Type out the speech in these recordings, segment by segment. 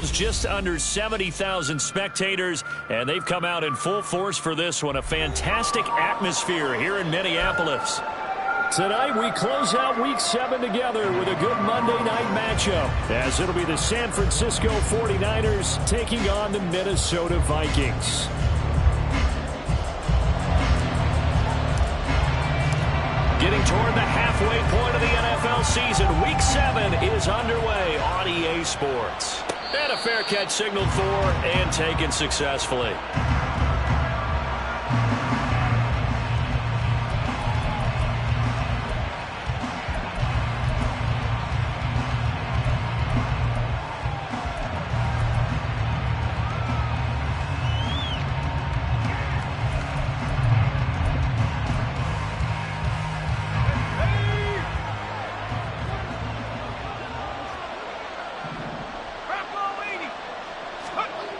Just under 70,000 spectators, and they've come out in full force for this one. A fantastic atmosphere here in Minneapolis. Tonight we close out Week 7 together with a good Monday night matchup, as it'll be the San Francisco 49ers taking on the Minnesota Vikings. Getting toward the halfway point of the NFL season, Week 7 is underway on EA Sports. And a fair catch signaled for and taken successfully.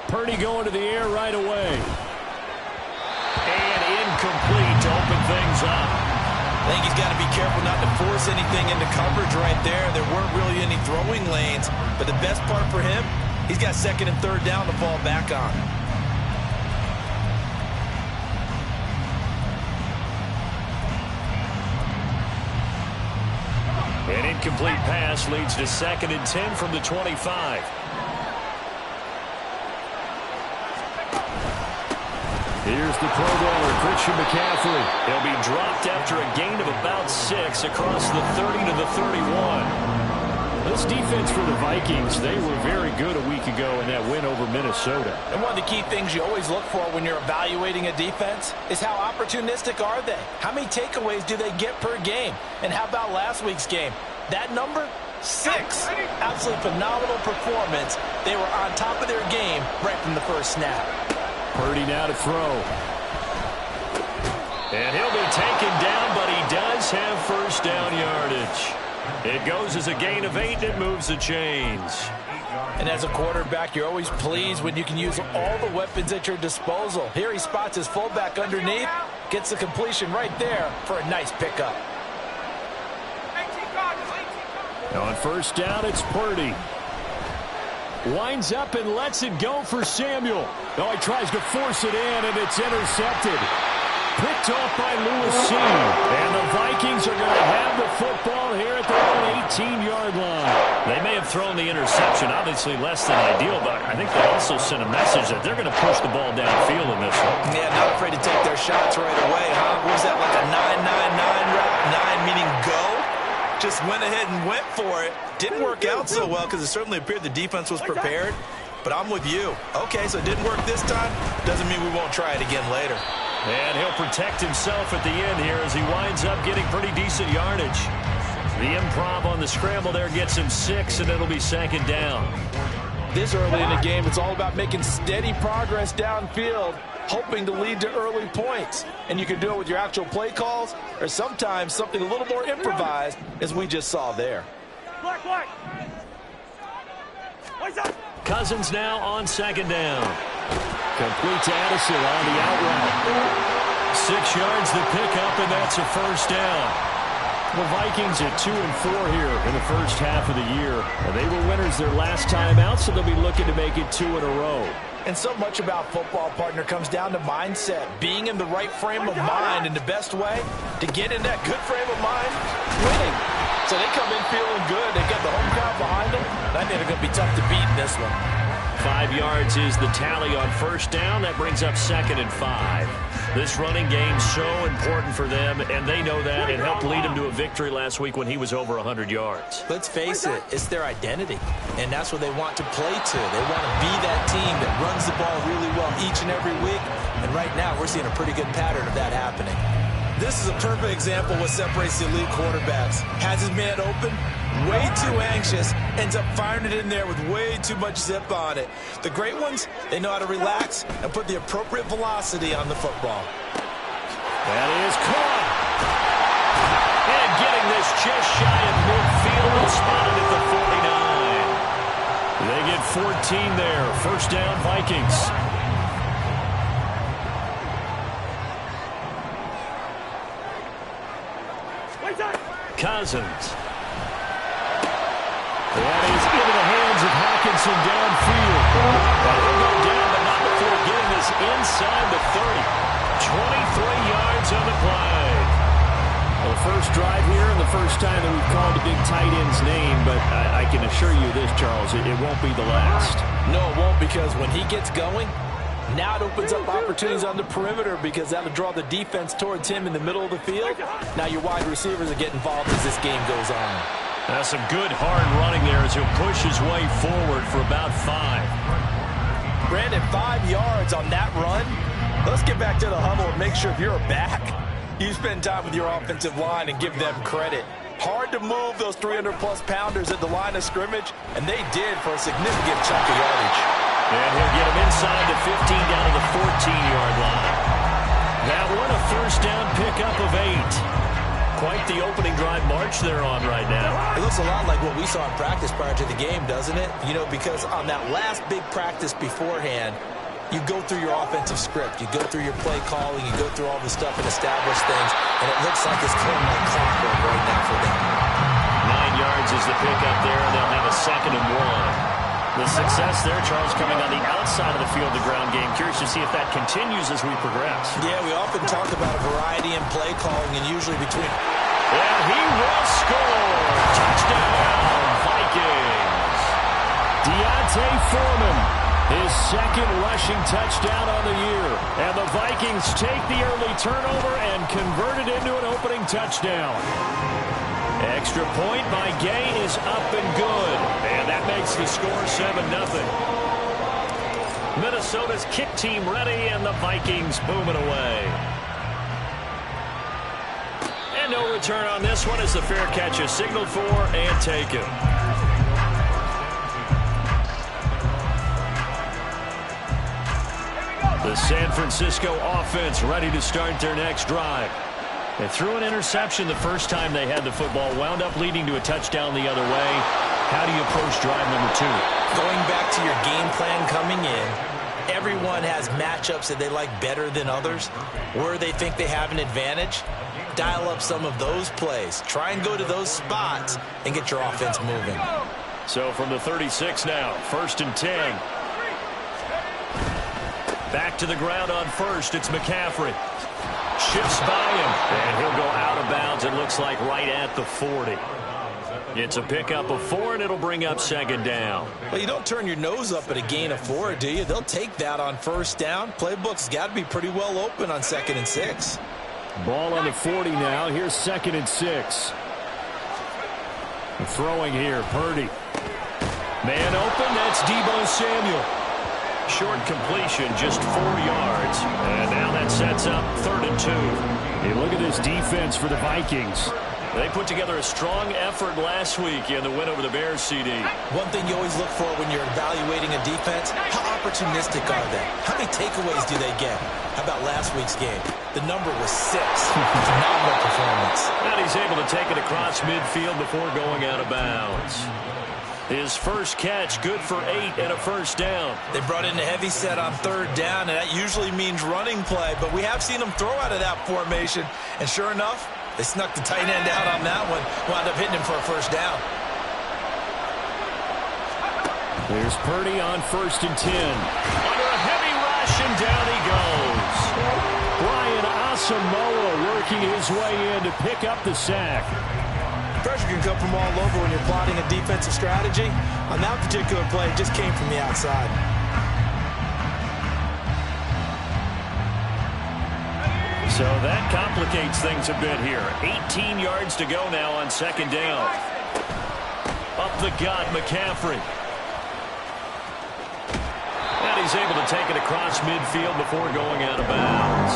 Purdy going to the air right away. And incomplete to open things up. I think he's got to be careful not to force anything into coverage right there. There weren't really any throwing lanes. But the best part for him, he's got second and third down to fall back on. An incomplete pass leads to 2nd and 10 from the 25. Here's the Pro Bowler, Christian McCaffrey. He'll be dropped after a gain of about 6 across the 30 to the 31. This defense for the Vikings, they were very good a week ago in that win over Minnesota. And one of the key things you always look for when you're evaluating a defense is how opportunistic are they? How many takeaways do they get per game? And how about last week's game? That number? 6. Absolutely phenomenal performance. They were on top of their game right from the first snap. Purdy now to throw. And he'll be taken down, but he does have first down yardage. It goes as a gain of 8 and moves the chains. And as a quarterback, you're always pleased when you can use all the weapons at your disposal. Here he spots his fullback underneath, gets the completion right there for a nice pickup. On first down, it's Purdy. Winds up and lets it go for Samuel. Oh, he tries to force it in, and it's intercepted. Picked off by Lewis C. And the Vikings are going to have the football here at their own 18-yard line. They may have thrown the interception, obviously less than ideal, but I think they also sent a message that they're going to push the ball downfield in this one. Yeah, not afraid to take their shots right away, huh? What was that, like a 9-9-9 route? 9 meaning go? Just went ahead and went for it. Didn't work out so well because it certainly appeared the defense was prepared. But I'm with you. Okay, so it didn't work this time. Doesn't mean we won't try it again later. And he'll protect himself at the end here as he winds up getting pretty decent yardage. The improv on the scramble there gets him 6, and it'll be 2nd down. This early in the game, it's all about making steady progress downfield, hoping to lead to early points. And you can do it with your actual play calls or sometimes something a little more improvised, as we just saw there. Cousins now on 2nd down. Complete to Addison on the out route. 6 yards to pick up, and that's a first down. The Vikings at 2-4 here in the first half of the year. And they were winners their last time out, so they'll be looking to make it 2 in a row. And so much about football, partner, comes down to mindset. Being in the right frame of mind, and the best way to get in that good frame of mind, winning. So they come in feeling good. They got the home crowd behind them. And I think they're going to be tough to beat in this one. 5 yards is the tally on first down. That brings up 2nd and 5. This running game so important for them, and they know that. It helped lead them to a victory last week when he was over 100 yards. Let's face it, it's their identity, and that's what they want to play to. They want to be that team that runs the ball really well each and every week, and right now we're seeing a pretty good pattern of that happening. This is a perfect example of what separates the elite quarterbacks. Has his man open, way too anxious, ends up firing it in there with way too much zip on it. The great ones, they know how to relax and put the appropriate velocity on the football. That is caught. And getting this just shy of midfield and spotted at the 49. They get 14 there. First down, Vikings. Cousins. That is into the hands of Hopkins. Hawkinson downfield. And he'll go down, but not before getting this inside the 30. 23 yards on the play. Well, the first drive here and the first time that we've called a big tight end's name, but I can assure you this, Charles, it won't be the last. No, it won't, because when he gets going, now it opens up opportunities on the perimeter because that'll draw the defense towards him in the middle of the field. Now your wide receivers will get involved as this game goes on. That's some good hard running there as he'll push his way forward for about 5. Brandon, 5 yards on that run. Let's get back to the huddle and make sure if you're a back, you spend time with your offensive line and give them credit. Hard to move those 300-plus pounders at the line of scrimmage, and they did for a significant chunk of yardage. And he'll get him inside the 15 down to the 14-yard line. That one a first down pickup of 8. Quite the opening drive march they're on right now. It looks a lot like what we saw in practice prior to the game, doesn't it? You know, because on that last big practice beforehand, you go through your offensive script, you go through your play calling, you go through all the stuff and establish things, and it looks like it's going like clockwork right now for them. 9 yards is the pickup there, and they'll have a 2nd and 1. The success there, Charles, coming on the outside of the field, the ground game. Curious to see if that continues as we progress. Yeah, we often talk about a variety in play calling, and usually between... And he will score! Touchdown, Vikings! Deontay Foreman, his 2nd rushing touchdown on the year. And the Vikings take the early turnover and convert it into an opening touchdown. Extra point by Gay is up and good. And that makes the score 7-0. Minnesota's kick team ready, and the Vikings boom it away. And no return on this one as the fair catch is signaled for and taken. The San Francisco offense ready to start their next drive. They threw an interception the first time they had the football, wound up leading to a touchdown the other way. How do you approach drive number 2? Going back to your game plan coming in, everyone has matchups that they like better than others, where they think they have an advantage. Dial up some of those plays. Try and go to those spots and get your offense moving. So from the 36 now, 1st and 10. Back to the ground on first. It's McCaffrey. Shifts by him, and he'll go out of bounds, it looks like right at the 40. It's a pickup of 4, and it'll bring up 2nd down. Well, you don't turn your nose up at a gain of 4, do you? They'll take that on 1st down. Playbook's got to be pretty well open on 2nd and 6. Ball on the 40 now. Here's 2nd and 6. Throwing here, Purdy. Man open, that's Deebo Samuel. Short completion, just 4 yards. And now that sets up 3rd and 2. Hey, look at this defense for the Vikings. They put together a strong effort last week in the win over the Bears, CD. One thing you always look for when you're evaluating a defense, how opportunistic are they? How many takeaways do they get? How about last week's game? The number was 6. Phenomenal performance. And he's able to take it across midfield before going out of bounds. His first catch, good for 8 and a 1st down. They brought in a heavy set on 3rd down, and that usually means running play, but we have seen them throw out of that formation, and sure enough, they snuck the tight end out on that one, wound up hitting him for a 1st down. There's Purdy on 1st and 10. Under a heavy rush, and down he goes. Brian Asamoah working his way in to pick up the sack. Pressure can come from all over when you're plotting a defensive strategy. On that particular play, it just came from the outside. So that complicates things a bit here. 18 yards to go now on 2nd down. Up the gut, McCaffrey. And he's able to take it across midfield before going out of bounds.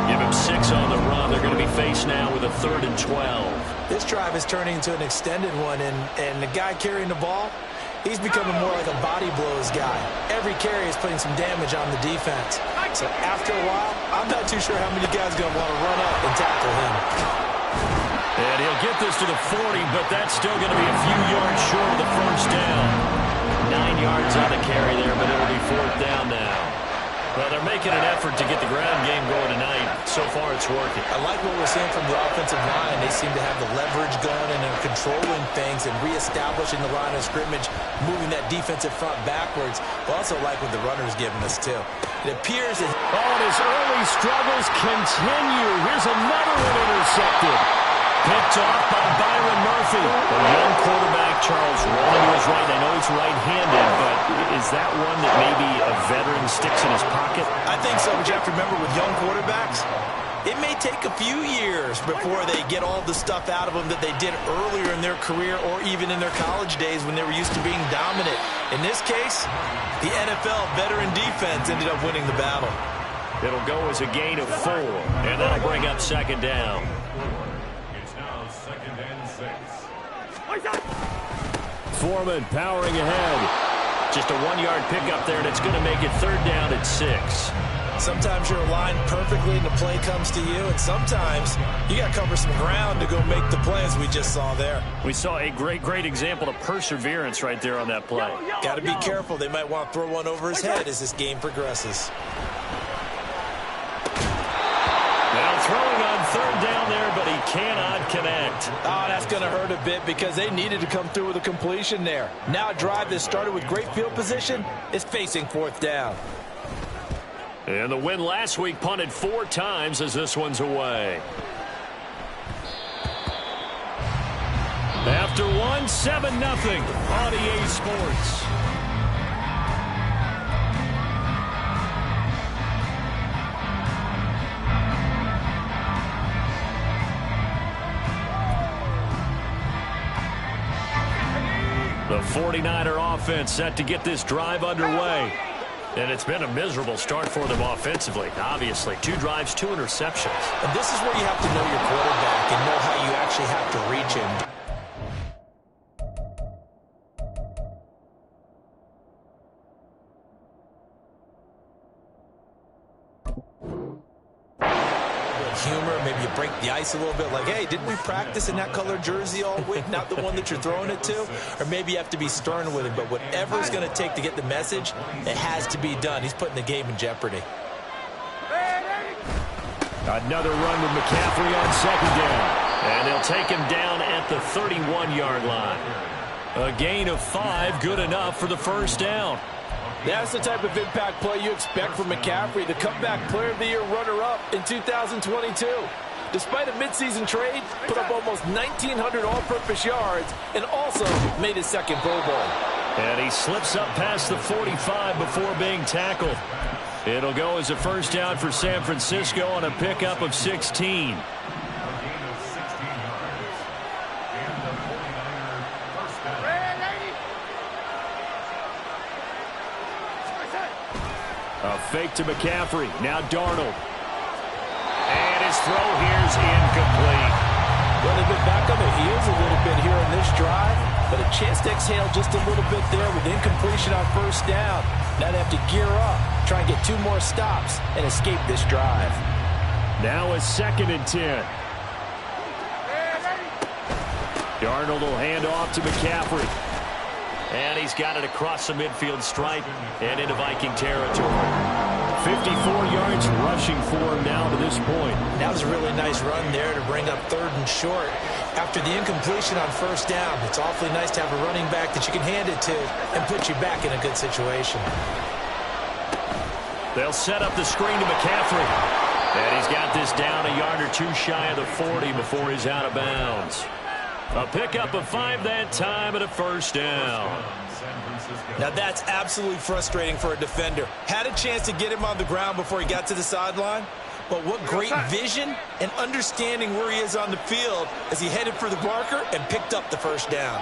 Give him 6 on the run. They're going to be faced now with a 3rd and 12. This drive is turning into an extended one, and the guy carrying the ball, he's becoming more like a body blows guy. Every carry is putting some damage on the defense. So after a while, I'm not too sure how many guys are going to want to run up and tackle him. And he'll get this to the 40, but that's still going to be a few yards short of the 1st down. 9 yards on the carry there, but it'll be 4th down now. Well, they're making an effort to get the ground game going tonight. So far, it's working. I like what we're seeing from the offensive line. They seem to have the leverage going and are controlling things and reestablishing the line of scrimmage, moving that defensive front backwards. I also like what the runner's giving us, too. It appears that... Oh, and his early struggles continue. Here's another one intercepted. Picked off by Byron Murphy. The young quarterback, Charles, rolling to his right. I know he's right-handed, but is that one that maybe a veteran sticks in his pocket? I think so, but you have to remember with young quarterbacks, it may take a few years before they get all the stuff out of them that they did earlier in their career or even in their college days when they were used to being dominant. In this case, the NFL veteran defense ended up winning the battle. It'll go as a gain of 4, and that'll bring up second down. Foreman powering ahead. Just a 1-yard pickup there, and it's going to make it third down at 6. Sometimes you're aligned perfectly and the play comes to you, and sometimes you got to cover some ground to go make the play, as we just saw there. We saw a great example of perseverance right there on that play. Got to be careful. They might want to throw one over his head as this game progresses. Now throwing on third down there, but he cannot connect. Oh, that's going to hurt a bit because they needed to come through with a completion there. Now a drive that started with great field position is facing fourth down. And the win last week punted 4 times as this one's away. After 1, 7-0 on EA Sports. The 49er offense set to get this drive underway. And it's been a miserable start for them offensively. Obviously, 2 drives, 2 interceptions. And this is where you have to know your quarterback and know how you actually have to reach him. Humor, maybe you break the ice a little bit, like, hey, didn't we practice in that color jersey all week, not the one that you're throwing it to? Or maybe you have to be stern with him, but whatever it's going to take to get the message, it has to be done. He's putting the game in jeopardy. Another run with McCaffrey on second down. And they'll take him down at the 31-yard line. A gain of 5, good enough for the first down. That's the type of impact play you expect from McCaffrey, the comeback player of the year runner-up in 2022. Despite a midseason trade, put up almost 1,900 all-purpose yards and also made his second Pro Bowl. And he slips up past the 45 before being tackled. It'll go as a first down for San Francisco on a pickup of 16. A fake to McCaffrey. Now Darnold. And his throw here's incomplete. Well, they've been back on their heels a little bit here in this drive, but a chance to exhale just a little bit there with incompletion on first down. Now they have to gear up, try and get 2 more stops, and escape this drive. Now a 2nd and 10. Darnold will hand off to McCaffrey. And he's got it across the midfield stripe and into Viking territory. 54 yards rushing for him now to this point. That was a really nice run there to bring up 3rd and short. After the incompletion on first down, it's awfully nice to have a running back that you can hand it to and put you back in a good situation. They'll set up the screen to McCaffrey. And he's got this down a yard or 2 shy of the 40 before he's out of bounds. A pickup of 5 that time and a first down. Now that's absolutely frustrating for a defender. Had a chance to get him on the ground before he got to the sideline, but what great vision and understanding where he is on the field as he headed for the marker and picked up the first down.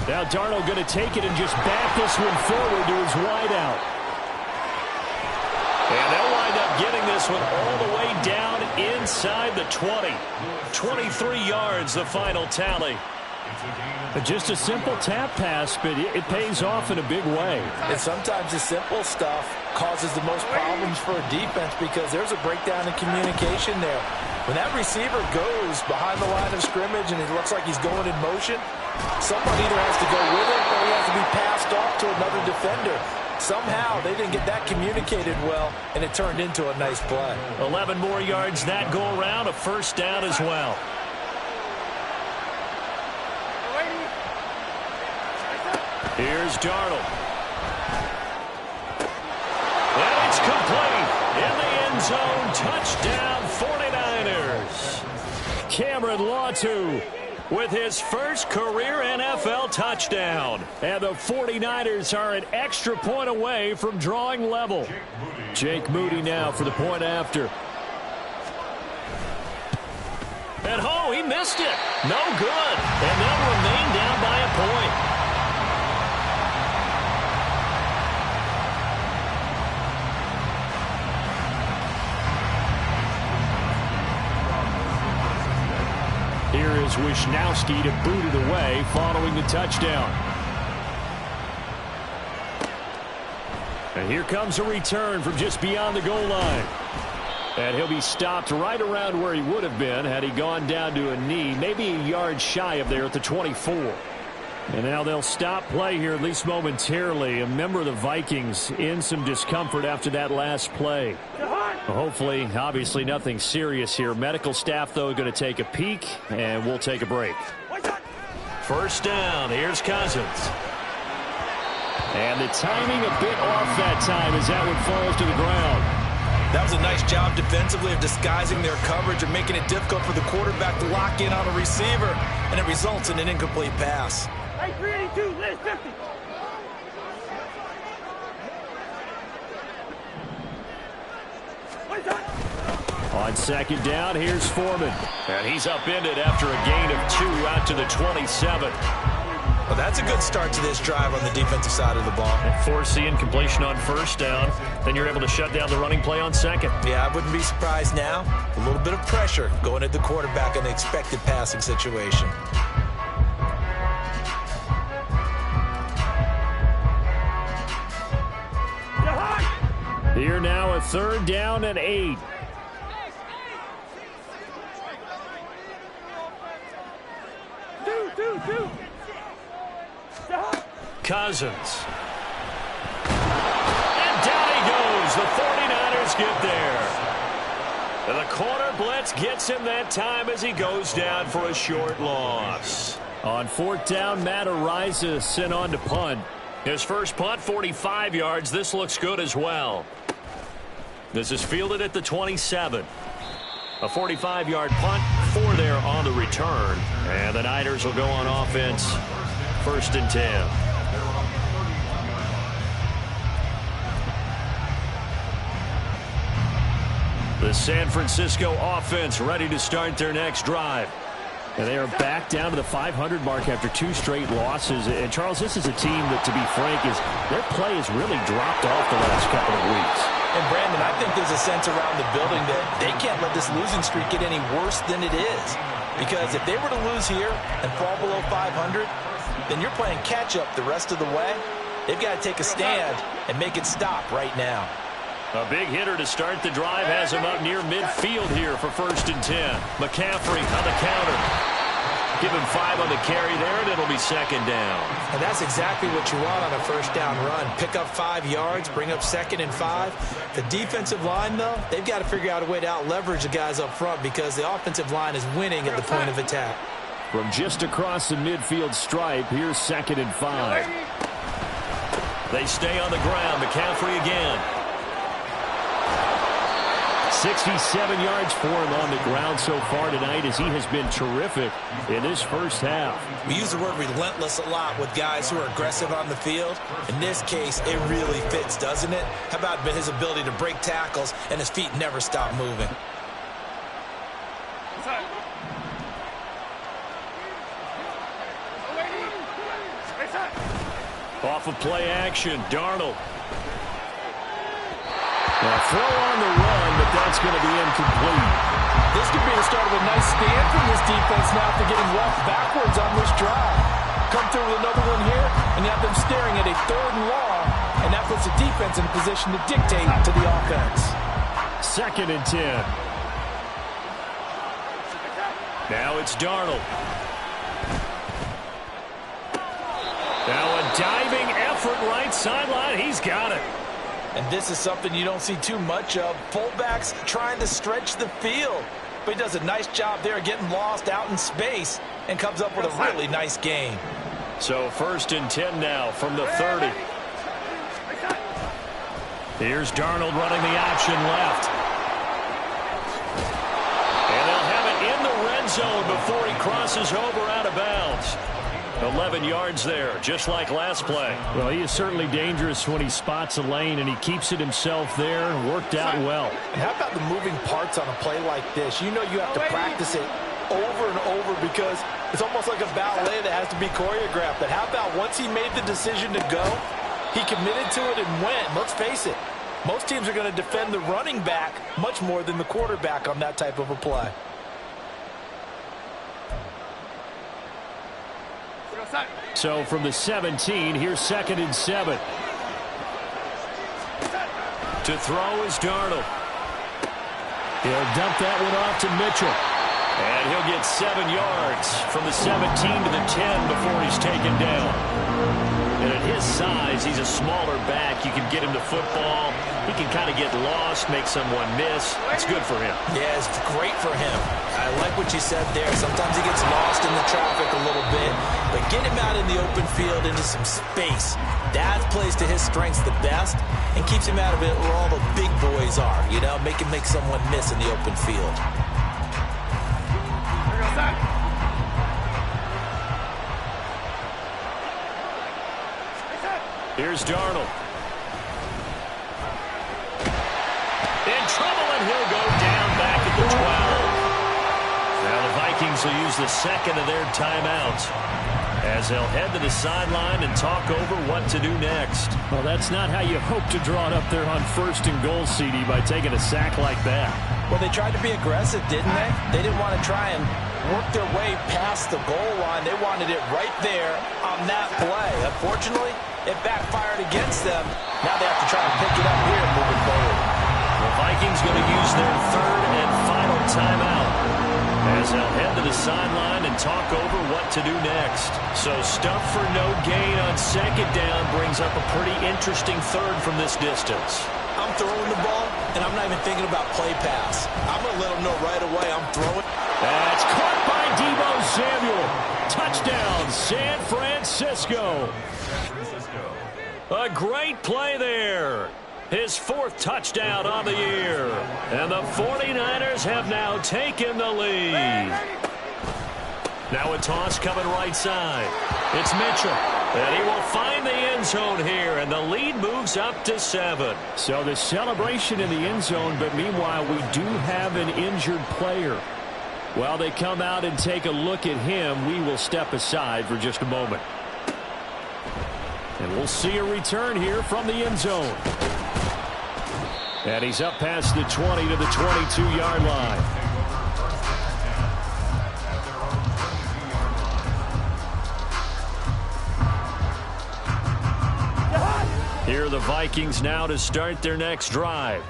Now Darnold going to take it and just back this one forward to his wideout. And they'll wind up getting this one all the way down inside the 20. 23 yards, the final tally. Just a simple tap pass, but it pays off in a big way. And sometimes the simple stuff causes the most problems for a defense because there's a breakdown in communication there. When that receiver goes behind the line of scrimmage and it looks like he's going in motion, someone either has to go with it or he has to be passed off to another defender. Somehow they didn't get that communicated well, and it turned into a nice play. 11 more yards that go around, a first down as well. Here's Darnold. And it's complete. In the end zone, touchdown 49ers. Cameron Latu with his first career NFL touchdown. And the 49ers are an extra point away from drawing level. Jake Moody now for the point after. And he missed it. No good. And they'll remain down by a point. Here is Wisnowski to boot it away following the touchdown. And here comes a return from just beyond the goal line. And he'll be stopped right around where he would have been had he gone down to a knee, maybe a yard shy of there at the 24. And now they'll stop play here, at least momentarily. A member of the Vikings in some discomfort after that last play. Hopefully, obviously nothing serious here. Medical staff, though, going to take a peek, and we'll take a break. First down. Here's Cousins. And the timing a bit off that time as that one falls to the ground. That was a nice job defensively of disguising their coverage and making it difficult for the quarterback to lock in on a receiver, and it results in an incomplete pass. Hey, 382, Liz 50. On second down, here's Foreman. And he's upended after a gain of 2 out to the 27. Well, that's a good start to this drive on the defensive side of the ball. And force the incompletion on first down. Then you're able to shut down the running play on second. Yeah, I wouldn't be surprised now. A little bit of pressure going at the quarterback in the expected passing situation. Here now, a third down and 8. Two. Cousins. And down he goes. The 49ers get there. And the corner blitz gets him that time as he goes down for a short loss. On fourth down, Matt Araiza sent on to punt. His first punt, 45 yards. This looks good as well. This is fielded at the 27. A 45-yard punt, 4 there on the return. And the Niners will go on offense, first and 10. The San Francisco offense ready to start their next drive. And they are back down to the 500 mark after 2 straight losses. And, Charles, this is a team that, to be frank, their play has really dropped off the last couple of weeks. And, Brandon, I think there's a sense around the building that they can't let this losing streak get any worse than it is. Because if they were to lose here and fall below 500, then you're playing catch-up the rest of the way. They've got to take a stand and make it stop right now. A big hitter to start the drive has him up near midfield here for first and 10. McCaffrey on the counter. Give him 5 on the carry there, and it'll be second down. And that's exactly what you want on a first down run. Pick up 5 yards, bring up second and 5. The defensive line, though, they've got to figure out a way to out-leverage the guys up front because the offensive line is winning at the point of attack. From just across the midfield stripe, here's second and 5. They stay on the ground. McCaffrey again. 67 yards for him on the ground so far tonight as he has been terrific in this first half. We use the word relentless a lot with guys who are aggressive on the field. In this case, it really fits, doesn't it? How about his ability to break tackles and his feet never stop moving? Off of play action, Darnold. Now throw on the run, but that's going to be incomplete. This could be the start of a nice stand from this defense now after getting walked backwards on this drive. Come through with another one here, and you have them staring at a 3rd and long, and that puts the defense in a position to dictate to the offense. Second and 10. Now it's Darnold. Now a diving effort right sideline. He's got it. And this is something you don't see too much of. Fullbacks trying to stretch the field. But he does a nice job there getting lost out in space and comes up with a really nice gain. So 1st and 10 now from the 30. Here's Darnold running the option left. And they'll have it in the red zone before he crosses over out of bounds. 11 yards there, just like last play. Well, he is certainly dangerous when he spots a lane, and he keeps it himself there. Worked out well. And how about the moving parts on a play like this? You know you have to practice it over and over because it's almost like a ballet that has to be choreographed. But how about once he made the decision to go, he committed to it and went. Let's face it, most teams are going to defend the running back much more than the quarterback on that type of a play. So from the 17, here's 2nd and 7. To throw is Darnold. He'll dump that one off to Mitchell. And he'll get 7 yards from the 17 to the 10 before he's taken down. And at his size, he's a smaller back. You can get him to football. He can kind of get lost, make someone miss. It's good for him. Yeah, it's great for him. I like what you said there. Sometimes he gets lost in the traffic a little bit. But get him out in the open field into some space. That plays to his strengths the best and keeps him out of it where all the big boys are. You know, make him make someone miss in the open field. Here's Darnold. In trouble, and he'll go down back at the 12. Now the Vikings will use the second of their timeouts as they'll head to the sideline and talk over what to do next. Well, that's not how you hope to draw it up there on 1st and goal, CD, by taking a sack like that. Well, they tried to be aggressive, didn't they? They didn't want to try and work their way past the goal line. They wanted it right there on that play. Unfortunately, it backfired against them. Now they have to try and pick it up here moving forward. The Vikings going to use their 3rd and final timeout as they'll head to the sideline and talk over what to do next. So stuff for no gain on 2nd down brings up a pretty interesting 3rd from this distance. I'm throwing the ball, and I'm not even thinking about play pass. I'm going to let them know right away I'm throwing. That's caught by Deebo Samuel. Touchdown, San Francisco. A great play there. His 4th touchdown on the year. And the 49ers have now taken the lead. Now a toss coming right side. It's Mitchell. And he will find the end zone here. And the lead moves up to 7. So the celebration in the end zone, but meanwhile we do have an injured player. While they come out and take a look at him, we will step aside for just a moment. And we'll see a return here from the end zone. And he's up past the 20 to the 22-yard line. Here are the Vikings now to start their next drive.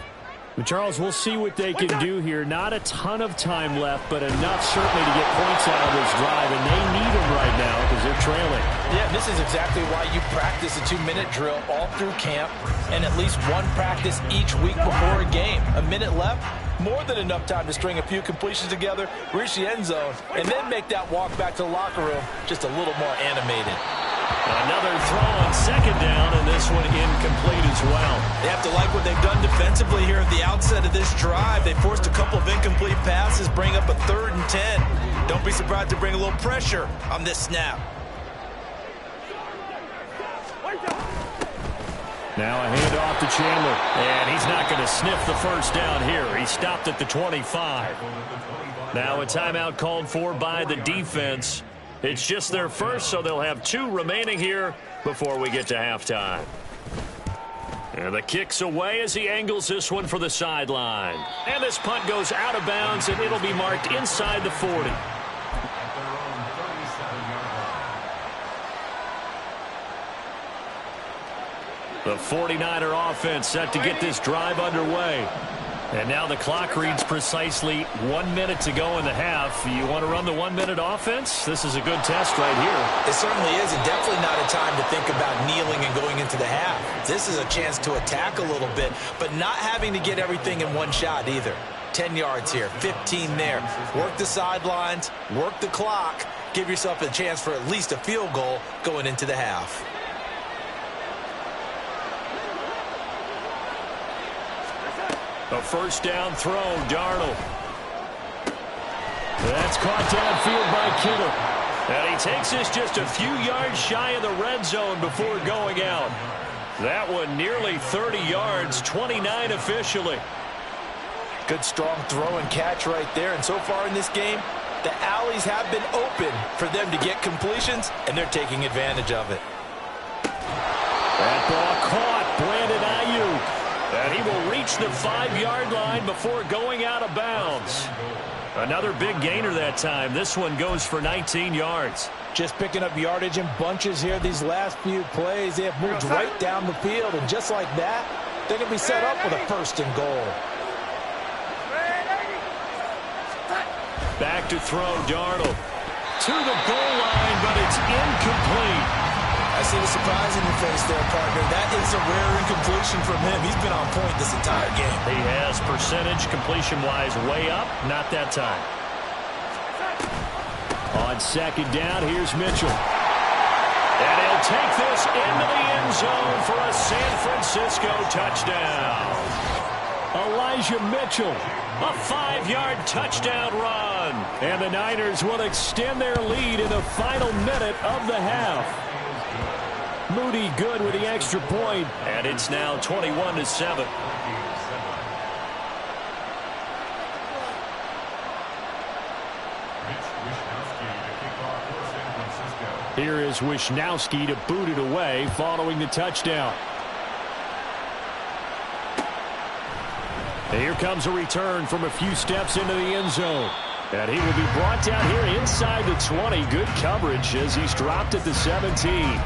And Charles, we'll see what they can do here. Not a ton of time left, but enough certainly to get points out of this drive, and they need them right now because they're trailing. Yeah, this is exactly why you practice a 2-minute drill all through camp and at least one practice each week before a game. A minute left, more than enough time to string a few completions together, reach the end zone, and then make that walk back to the locker room just a little more animated. Another throw on 2nd down, and this one incomplete as well. They have to like what they've done defensively here at the outset of this drive. They forced a couple of incomplete passes, bring up a 3rd and 10. Don't be surprised to bring a little pressure on this snap. Now a handoff to Chandler. And he's not going to sniff the 1st down here. He stopped at the 25. Now a timeout called for by the defense. It's just their 1st, so they'll have 2 remaining here before we get to halftime. And the kick's away as he angles this one for the sideline. And this punt goes out of bounds, and it'll be marked inside the 40. The 49er offense set to get this drive underway. And now the clock reads precisely 1 minute to go in the half. You want to run the 1 minute offense? This is a good test right here. It certainly is, and definitely not a time to think about kneeling and going into the half. This is a chance to attack a little bit, but not having to get everything in one shot either. 10 yards here, 15 there. Work the sidelines, work the clock, give yourself a chance for at least a field goal going into the half. A first down throw, Darnold. That's caught downfield by Kittle. And he takes this just a few yards shy of the red zone before going out. That one nearly 30 yards, 29 officially. Good strong throw and catch right there. And so far in this game, the alleys have been open for them to get completions, and they're taking advantage of it. That ball caught, Brandon Ayuk. And he will reach the 5-yard line before going out of bounds. Another big gainer that time. This one goes for 19 yards. Just picking up yardage in bunches here these last few plays. They have moved right down the field, and just like that, they're going to be set up with a first and goal. Back to throw, Darnold. To the goal line, but it's incomplete. I see the surprise in your face there, partner. That is a rare incompletion from him. He's been on point this entire game. He has percentage completion-wise way up. Not that time. On second down, here's Mitchell. And he'll take this into the end zone for a San Francisco touchdown. Elijah Mitchell, a 5-yard touchdown run. And the Niners will extend their lead in the final minute of the half. Moody good with the extra point, and it's now 21-7. Here is Wishnowski to boot it away following the touchdown. And here comes a return from a few steps into the end zone. And he will be brought down here inside the 20. Good coverage as he's dropped at the 17.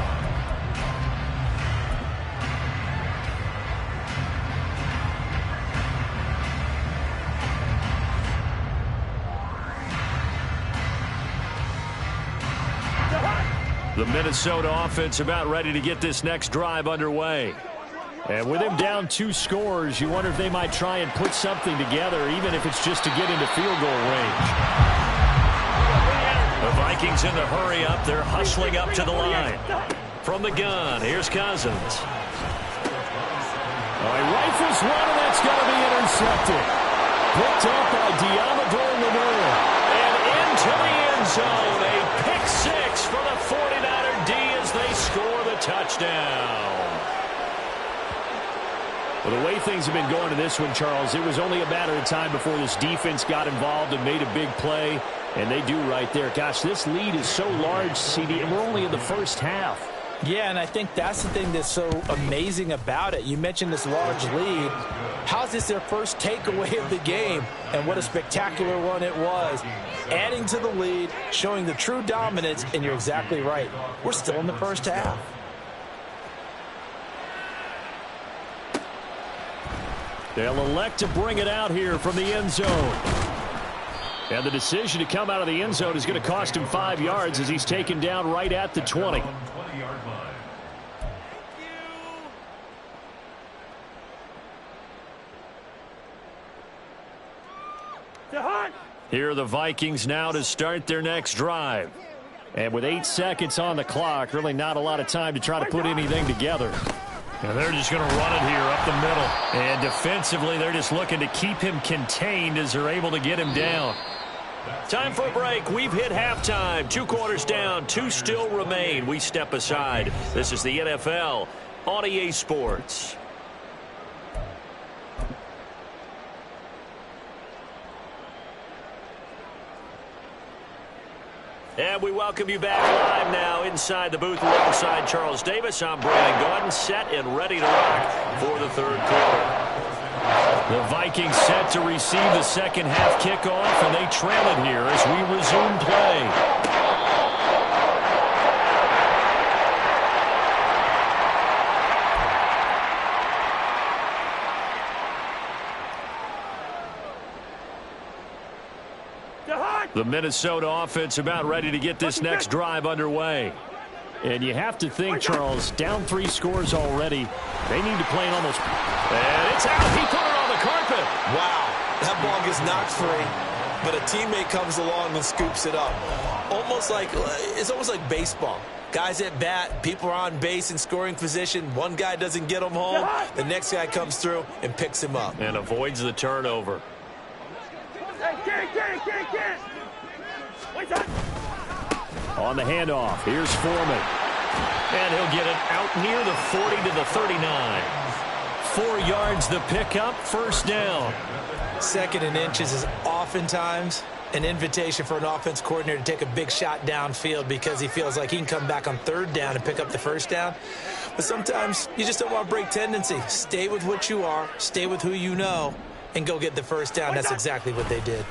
The Minnesota offense about ready to get this next drive underway. And with him down 2 scores, you wonder if they might try and put something together, even if it's just to get into field goal range. The Vikings in the hurry up. They're hustling up to the line. From the gun, here's Cousins. He rifles one, and that's going to be intercepted. Picked up by Diamador Lenore. And into the end zone. A pick 6 for the 49er D as they score the touchdown. Well, the way things have been going to this one, Charles, it was only a matter of time before this defense got involved and made a big play, and they do right there. Gosh, this lead is so large, CD, and we're only in the first half. Yeah, and I think that's the thing that's so amazing about it. You mentioned this large lead. How's this their first takeaway of the game? And what a spectacular one it was. Adding to the lead, showing the true dominance, and you're exactly right. We're still in the first half. They'll elect to bring it out here from the end zone. And the decision to come out of the end zone is going to cost him 5 yards as he's taken down right at the 20. Here are the Vikings now to start their next drive. And with 8 seconds on the clock, really not a lot of time to try to put anything together. And they're just going to run it here up the middle. And defensively, they're just looking to keep him contained as they're able to get him down. Time for a break. We've hit halftime. 2 quarters down, 2 still remain. We step aside. This is the NFL on EA Sports. And we welcome you back live now inside the booth alongside Charles Davis. I'm Brandon Gaudin, set and ready to rock for the third quarter. The Vikings set to receive the second half kickoff, and they trail it here as we resume play. The Minnesota offense about ready to get this next drive underway. And you have to think, Charles, down 3 scores already. They need to play an almost... And it's out. He put it on the carpet. Wow. That ball gets knocked free, but a teammate comes along and scoops it up. It's almost like baseball. Guys at bat, people are on base in scoring position. One guy doesn't get him home. The next guy comes through and picks him up. And avoids the turnover. On the handoff, here's Foreman. And he'll get it out near the 40 to the 39. 4 yards the pickup, first down. 2nd and inches is oftentimes an invitation for an offense coordinator to take a big shot downfield because he feels like he can come back on 3rd down and pick up the first down. But sometimes you just don't want to break tendency. Stay with what you are, stay with who you know, and go get the first down. That's exactly what they did.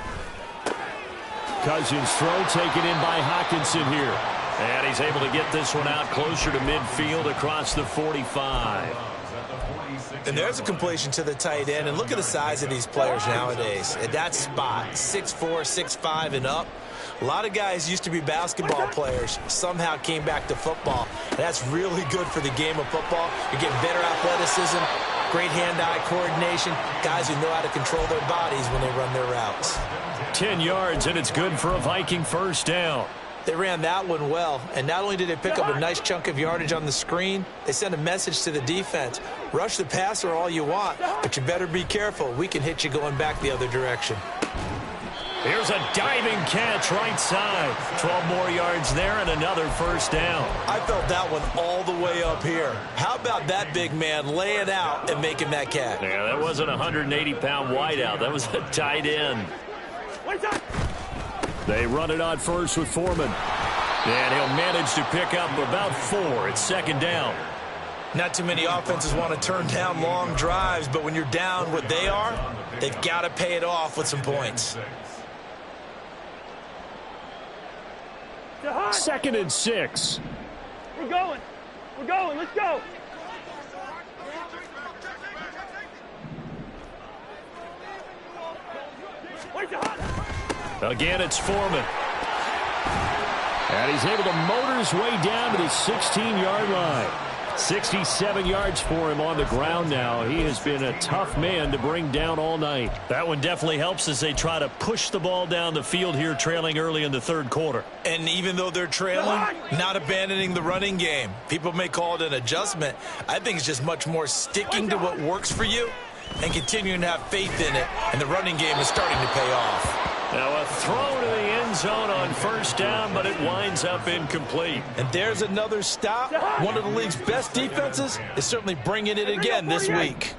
Cousins' throw taken in by Hockenson here. And he's able to get this one out closer to midfield across the 45. And there's a completion to the tight end. And look at the size of these players nowadays. At that spot, 6'4", 6'5", and up. A lot of guys used to be basketball players, somehow came back to football. And that's really good for the game of football. You're getting better athleticism, great hand-eye coordination, guys who know how to control their bodies when they run their routes. 10 yards, and it's good for a Viking first down. They ran that one well, and not only did they pick up a nice chunk of yardage on the screen, they sent a message to the defense. Rush the passer all you want, but you better be careful. We can hit you going back the other direction. Here's a diving catch right side. 12 more yards there and another first down. I felt that one all the way up here. How about that big man laying out and making that catch? Yeah, that wasn't a 180-pound wideout. That was a tight end. They run it on first with Foreman. And he'll manage to pick up about 4. It's 2nd down. Not too many offenses want to turn down long drives, but when you're down what they are, they've got to pay it off with some points. 2nd and 6. We're going. Let's go. Again, it's Foreman. And he's able to motor his way down to the 16-yard line. 67 yards for him on the ground now. He has been a tough man to bring down all night. That one definitely helps as they try to push the ball down the field here, trailing early in the 3rd quarter. And even though they're trailing, not abandoning the running game. People may call it an adjustment. I think it's just much more sticking to what works for you and continuing to have faith in it. And the running game is starting to pay off. Now a throw to the end zone on first down, but it winds up incomplete. And there's another stop. One of the league's best defenses is certainly bringing it again this week.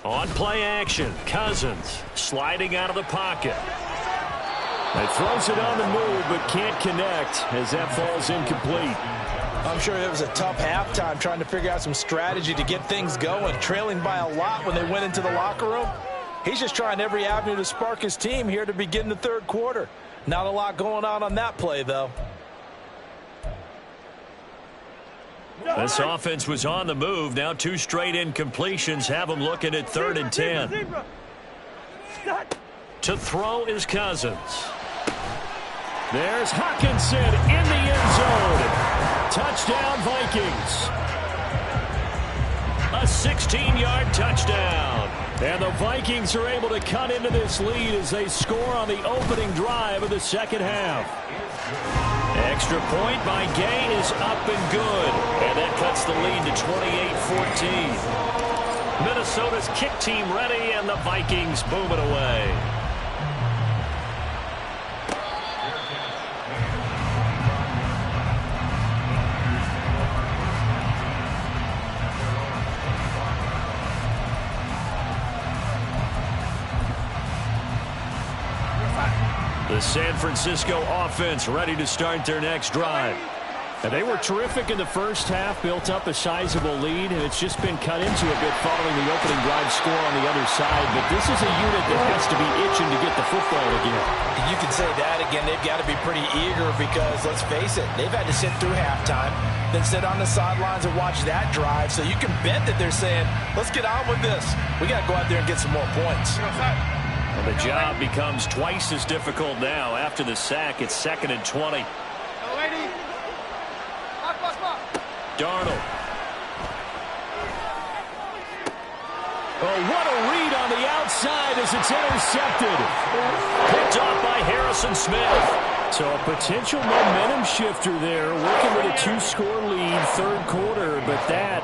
On play action, Cousins sliding out of the pocket. He throws it on the move, but can't connect as that falls incomplete. I'm sure it was a tough halftime trying to figure out some strategy to get things going. Trailing by a lot when they went into the locker room. He's just trying every avenue to spark his team here to begin the 3rd quarter. Not a lot going on that play, though. This offense was on the move. Now 2 straight incompletions have them looking at 3rd and 10. To throw is Cousins. There's Hockenson in the end zone. Touchdown, Vikings. A 16-yard touchdown. And the Vikings are able to cut into this lead as they score on the opening drive of the 2nd half. Extra point by Gay is up and good. And that cuts the lead to 28-14. Minnesota's kick team ready, and the Vikings boom it away. The San Francisco offense ready to start their next drive. And they were terrific in the first half, built up a sizable lead, and it's just been cut into a bit following the opening drive score on the other side. But this is a unit that has to be itching to get the football again. You can say that again. They've got to be pretty eager because, let's face it, they've had to sit through halftime, then sit on the sidelines and watch that drive. So you can bet that they're saying, let's get on with this. We got to go out there and get some more points. Well, the job becomes twice as difficult now. After the sack, it's 2nd and 20. Darnold. Oh, what a read on the outside as it's intercepted. Picked off by Harrison Smith. So a potential momentum shifter there, working with a 2-score lead, third quarter, but that,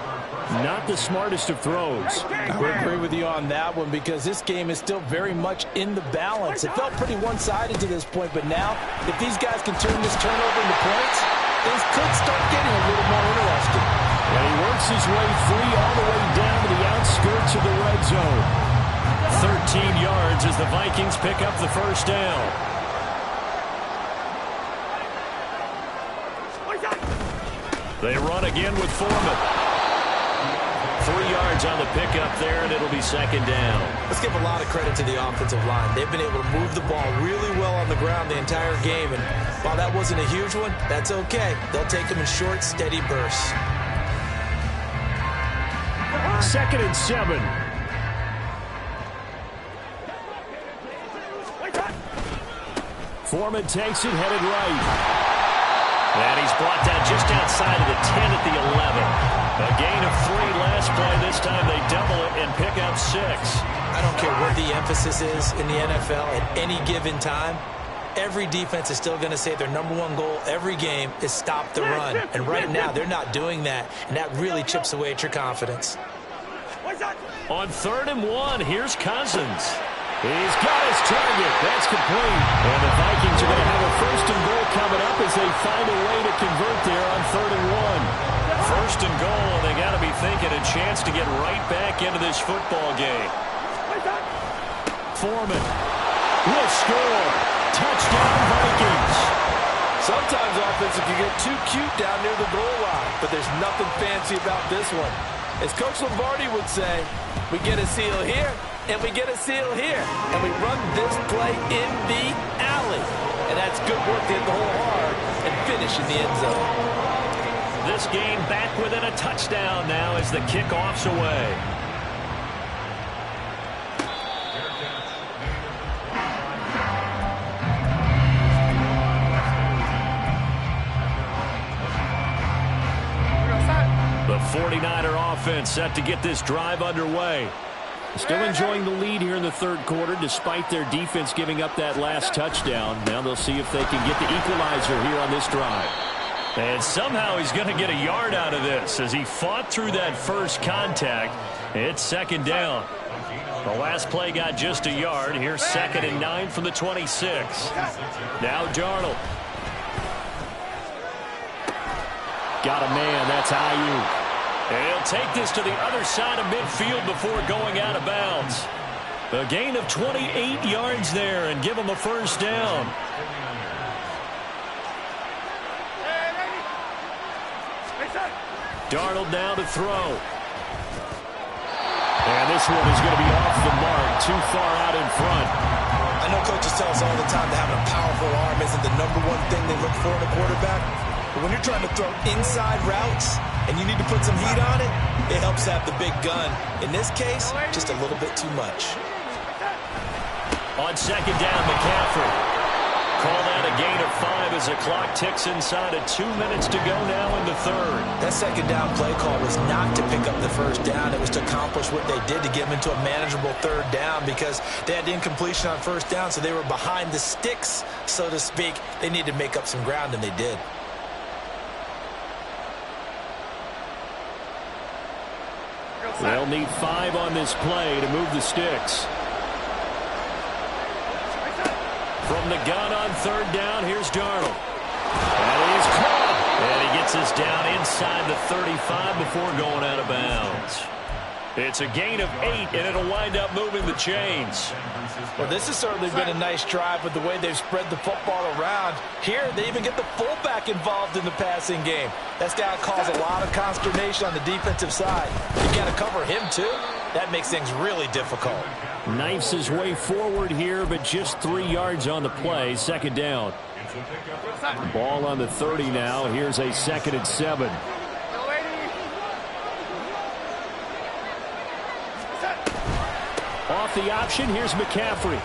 not the smartest of throws. I would agree with you on that one because this game is still very much in the balance. It felt pretty one-sided to this point, but now, if these guys can turn this turnover into points, things could start getting a little more interesting. And he works his way free all the way down to the outskirts of the red zone. 13 yards as the Vikings pick up the first down. They run again with Foreman. 3 yards on the pickup there, and it'll be 2nd down. Let's give a lot of credit to the offensive line. They've been able to move the ball really well on the ground the entire game, and while that wasn't a huge one, that's okay. They'll take them in short, steady bursts. 2nd and 7. Foreman takes it, headed right. And he's brought down just outside of the 10 at the 11. A gain of 3 last play. This time they double it and pick up 6. I don't care what the emphasis is in the NFL at any given time. Every defense is still going to say their #1 goal every game is stop the run. And right now they're not doing that, and that really chips away at your confidence. On 3rd and 1, here's Cousins. He's got his target. That's complete. And the Vikings are going to have a 1st and goal coming up as they find a way to convert there on 3rd and 1. 1st and goal, and they got to be thinking a chance to get right back into this football game. Foreman will score. Touchdown, Vikings. Sometimes offense can get too cute down near the goal line, but there's nothing fancy about this one. As Coach Lombardi would say, we get a seal here, and we get a seal here, and we run this play in the alley. And that's good work to hit the hole hard and finish in the end zone. This game back within a touchdown now as the kickoff's away. The 49er offense set to get this drive underway. Still enjoying the lead here in the 3rd quarter despite their defense giving up that last touchdown. Now they'll see if they can get the equalizer here on this drive. And somehow he's going to get a yard out of this as he fought through that first contact. It's 2nd down. The last play got just a yard. Here's 2nd and 9 from the 26. Now Darnold. Got a man. That's Ayuk. And he'll take this to the other side of midfield before going out of bounds. A gain of 28 yards there and give him a 1st down. Darnold now to throw. And this one is going to be off the mark, too far out in front. I know coaches tell us all the time that having a powerful arm isn't the #1 thing they look for in a quarterback. But when you're trying to throw inside routes and you need to put some heat on it, it helps have the big gun. In this case, just a little bit too much. On 2nd down, McCaffrey. Called out a gain of 5 as the clock ticks inside of 2 minutes to go now in the 3rd. That 2nd down play call was not to pick up the 1st down. It was to accomplish what they did to get them into a manageable 3rd down because they had incompletion on 1st down, so they were behind the sticks, so to speak. They needed to make up some ground, and they did. They'll need 5 on this play to move the sticks. From the gun on 3rd down, here's Darnold. And he's caught. And he gets us down inside the 35 before going out of bounds. It's a gain of 8, and it'll wind up moving the chains. Well, this has certainly been a nice drive with the way they've spread the football around. Here, they even get the fullback involved in the passing game. That's got to cause a lot of consternation on the defensive side. You got to cover him, too. That makes things really difficult. Knifes his way forward here, but just 3 yards on the play. Second down. Ball on the 30 now. Here's a 2nd and 7. Off the option, here's McCaffrey.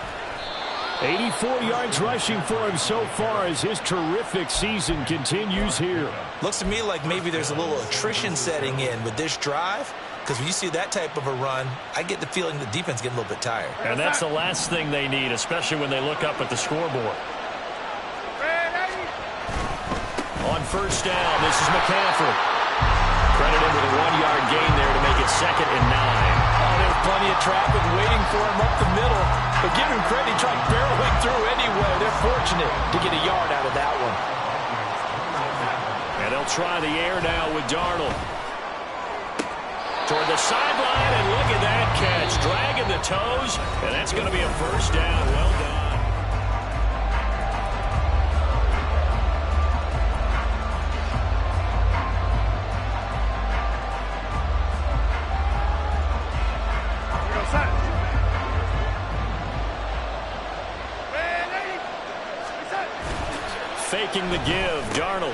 84 yards rushing for him so far as his terrific season continues here. Looks to me like maybe there's a little attrition setting in with this drive, because when you see that type of a run, I get the feeling the defense getting a little bit tired. And that's the last thing they need, especially when they look up at the scoreboard. On first down, this is McCaffrey. Credited with a 1-yard gain there to make it 2nd and 9. Oh, there's plenty of traffic waiting for him up the middle. But give him credit, he tried barreling through anyway. They're fortunate to get a yard out of that one. And they'll try the air now with Darnold. Toward the sideline, and look at that catch. Dragging the toes, and that's going to be a first down. Well done. Faking the give, Darnold.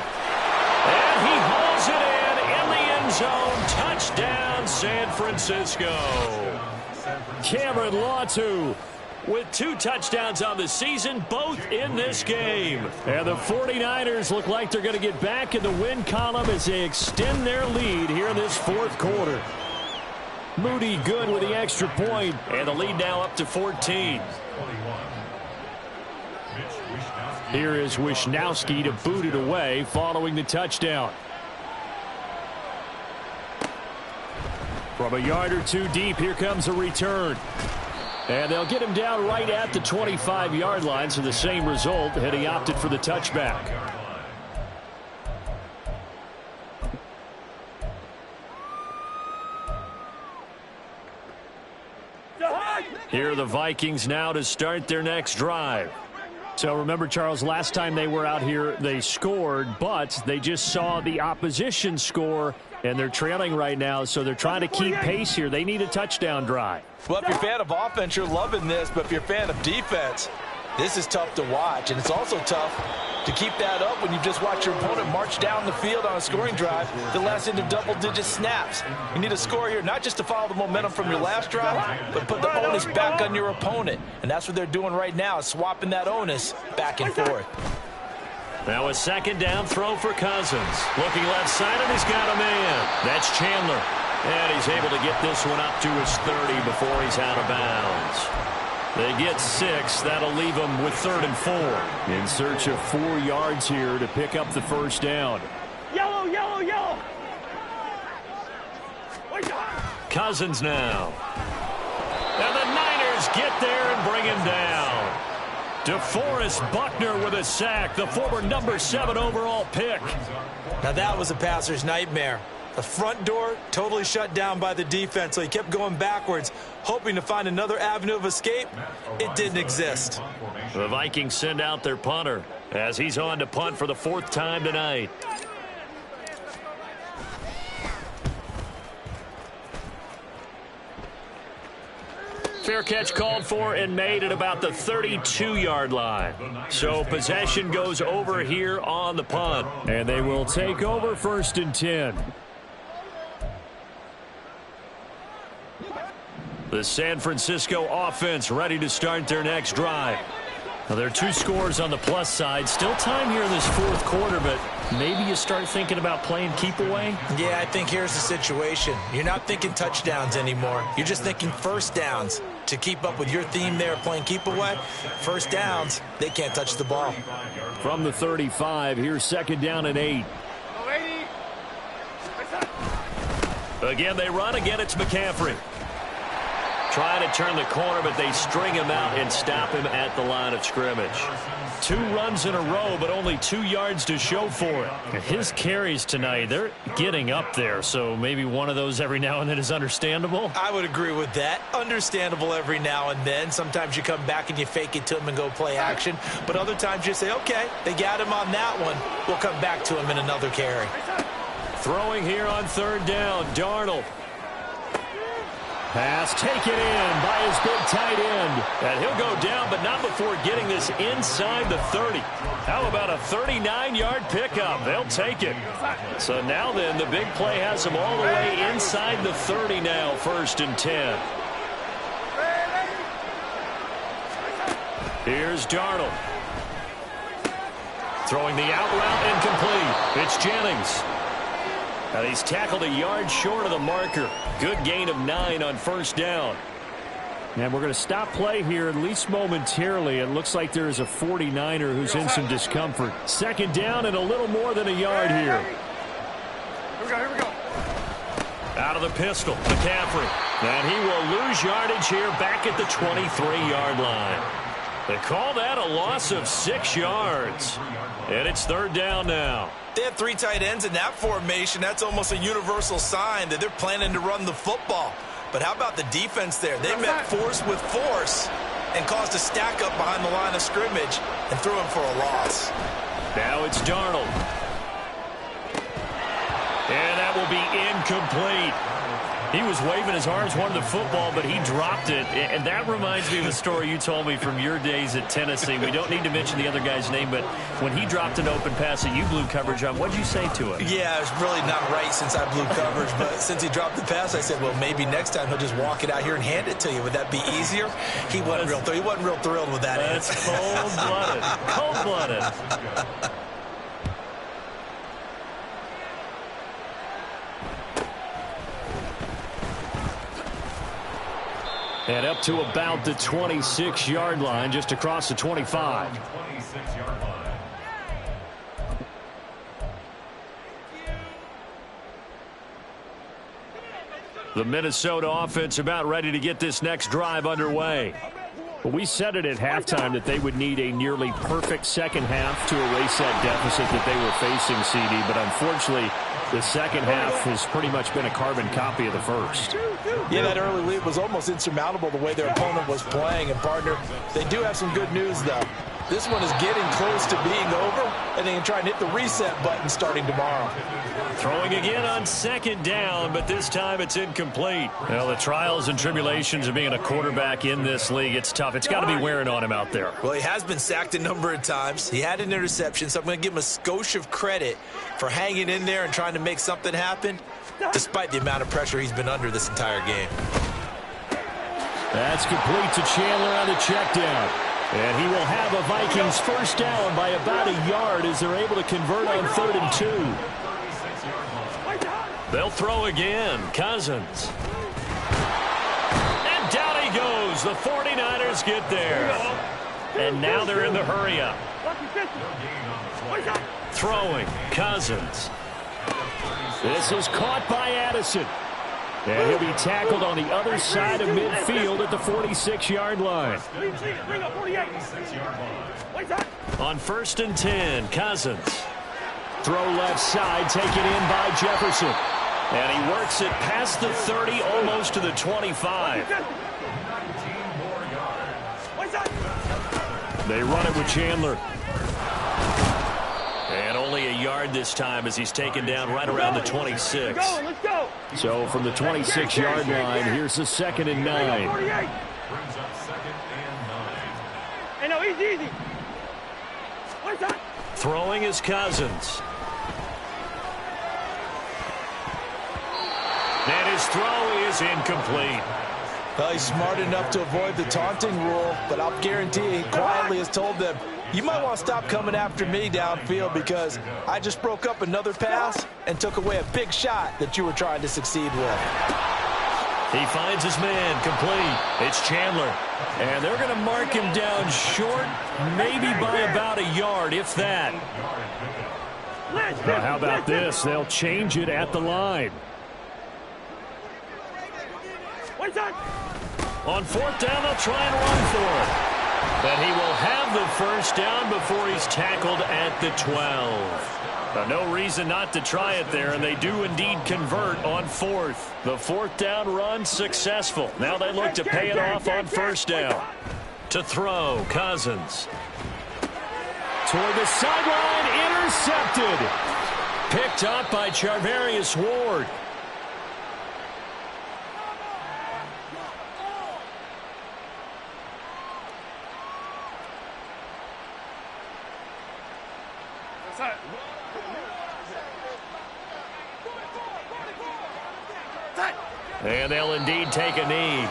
And he hauls it in the end zone. Touchdown, San Francisco. Cameron Latu with 2 touchdowns on the season, both in this game. And the 49ers look like they're going to get back in the win column as they extend their lead here in this 4th quarter. Moody good with the extra point, and the lead now up to 14. Here is Wisnowski to boot it away following the touchdown. From a yard or 2 deep, here comes a return. And they'll get him down right at the 25-yard line, so the same result, had he opted for the touchback. Here are the Vikings now to start their next drive. So remember, Charles, last time they were out here, they scored, but they just saw the opposition score, and they're trailing right now, so they're trying to keep pace here. They need a touchdown drive. Well, if you're a fan of offense, you're loving this, but if you're a fan of defense, this is tough to watch, and it's also tough to keep that up when you just watch your opponent march down the field on a scoring drive that lasts into double-digit snaps. You need a score here, not just to follow the momentum from your last drive, but put the onus back on your opponent. And that's what they're doing right now, swapping that onus back and forth. Now a 2nd down throw for Cousins. Looking left side, and he's got a man. That's Chandler. And he's able to get this one up to his 30 before he's out of bounds. They get 6. That'll leave them with 3rd and 4. In search of 4 yards here to pick up the first down. Yellow, yellow, yellow. Cousins now. And the Niners get there and bring him down. DeForest Buckner with a sack, the former number 7 overall pick. Now that was a passer's nightmare. The front door totally shut down by the defense, so he kept going backwards, hoping to find another avenue of escape. It didn't exist. The Vikings send out their punter as he's on to punt for the 4th time tonight. Fair catch called for and made at about the 32-yard line. So possession goes over here on the punt. And they will take over 1st and 10. The San Francisco offense ready to start their next drive. Now, there are 2 scores on the plus side. Still time here in this 4th quarter, but maybe you start thinking about playing keep away? Yeah, I think here's the situation. You're not thinking touchdowns anymore. You're just thinking first downs. To keep up with your theme there, playing keep away, first downs, they can't touch the ball. From the 35, here's 2nd down and 8. Again, they run. Again, it's McCaffrey. Trying to turn the corner, but they string him out and stop him at the line of scrimmage. 2 runs in a row, but only 2 yards to show for it. His carries tonight, they're getting up there, so maybe one of those every now and then is understandable. I would agree with that. Understandable every now and then. Sometimes you come back and you fake it to him and go play action, but other times you say, okay, they got him on that one. We'll come back to him in another carry. Throwing here on 3rd down, Darnold. Pass taken in by his big tight end. And he'll go down, but not before getting this inside the 30. How about a 39-yard pickup? They'll take it. So now then, the big play has him all the way inside the 30 now, 1st and 10. Here's Darnold. Throwing the out route incomplete. It's Jennings. And he's tackled a yard short of the marker. Good gain of 9 on 1st down. And we're going to stop play here, at least momentarily. It looks like there is a 49er who's in some discomfort. 2nd down and a little more than a yard here. Here we go. Out of the pistol, McCaffrey. And he will lose yardage here back at the 23-yard line. They call that a loss of 6 yards. And it's 3rd down now. They have 3 tight ends in that formation. That's almost a universal sign that they're planning to run the football. But how about the defense there? They met force with force and caused a stack up behind the line of scrimmage and threw him for a loss. Now it's Darnold. And that will be incomplete. He was waving his arms, wanted the football, but he dropped it. And that reminds me of a story you told me from your days at Tennessee. We don't need to mention the other guy's name, but when he dropped an open pass that you blew coverage on, what did you say to him? Yeah, it's really not right since I blew coverage, but since he dropped the pass, I said, well, maybe next time he'll just walk it out here and hand it to you. Would that be easier? He wasn't real thrilled with that answer. That's cold-blooded. Cold-blooded. And up to about the 26-yard line, just across the 25. The Minnesota offense about ready to get this next drive underway. Well, we said it at halftime that they would need a nearly perfect second half to erase that deficit that they were facing, CD. But unfortunately, the second half has pretty much been a carbon copy of the first. Yeah, that early lead was almost insurmountable the way their opponent was playing. And, partner, they do have some good news, though. This one is getting close to being over, and they can try and hit the reset button starting tomorrow. Throwing again on 2nd down, but this time it's incomplete. Well, the trials and tribulations of being a quarterback in this league, it's tough. It's got to be wearing on him out there. Well, he has been sacked a number of times. He had an interception, so I'm going to give him a skosh of credit for hanging in there and trying to make something happen, despite the amount of pressure he's been under this entire game. That's complete to Chandler on the check down. And he will have a Vikings 1st down by about a yard as they're able to convert on 3rd and 2. They'll throw again. Cousins. And down he goes. The 49ers get there. And now they're in the hurry-up. Throwing. Cousins. This is caught by Addison. And he'll be tackled on the other side of midfield at the 46-yard line. On 1st and 10, Cousins. Throw left side, taken in by Jefferson. And he works it past the 30, almost to the 25. They run it with Chandler. And only a yard this time as he's taken down right around the 26. Let's go. So from the 26-yard line, here's the 2nd and 9. Hey, no, easy. Throwing is Cousins. And his throw is incomplete. Well, he's smart enough to avoid the taunting rule, but I'll guarantee he quietly has told them, you might want to stop coming after me downfield because I just broke up another pass and took away a big shot that you were trying to succeed with. He finds his man complete. It's Chandler. And they're going to mark him down short, maybe by about a yard, if that. Well, how about this? They'll change it at the line. On fourth down, they'll try and run for it. But he will have the first down before he's tackled at the 12. No reason not to try it there, and they do indeed convert on fourth. The fourth down run successful. Now they look to pay it off on first down. To throw, Cousins. Toward the sideline, intercepted. Picked up by Charvarius Ward. And they'll indeed take a knee.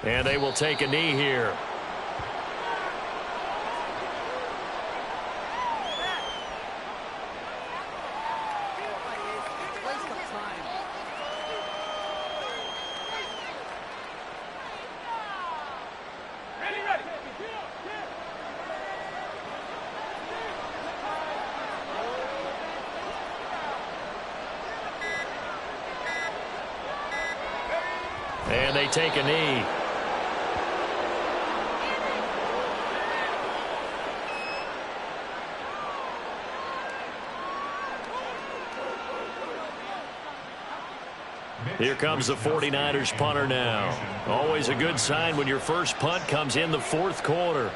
And they will take a knee here. And they take a knee. Here comes the 49ers punter now. Always a good sign when your first punt comes in the fourth quarter.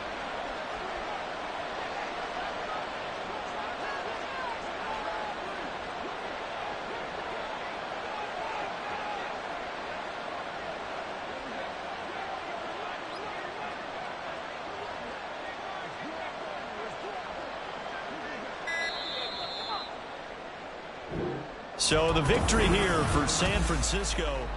So the victory here for San Francisco.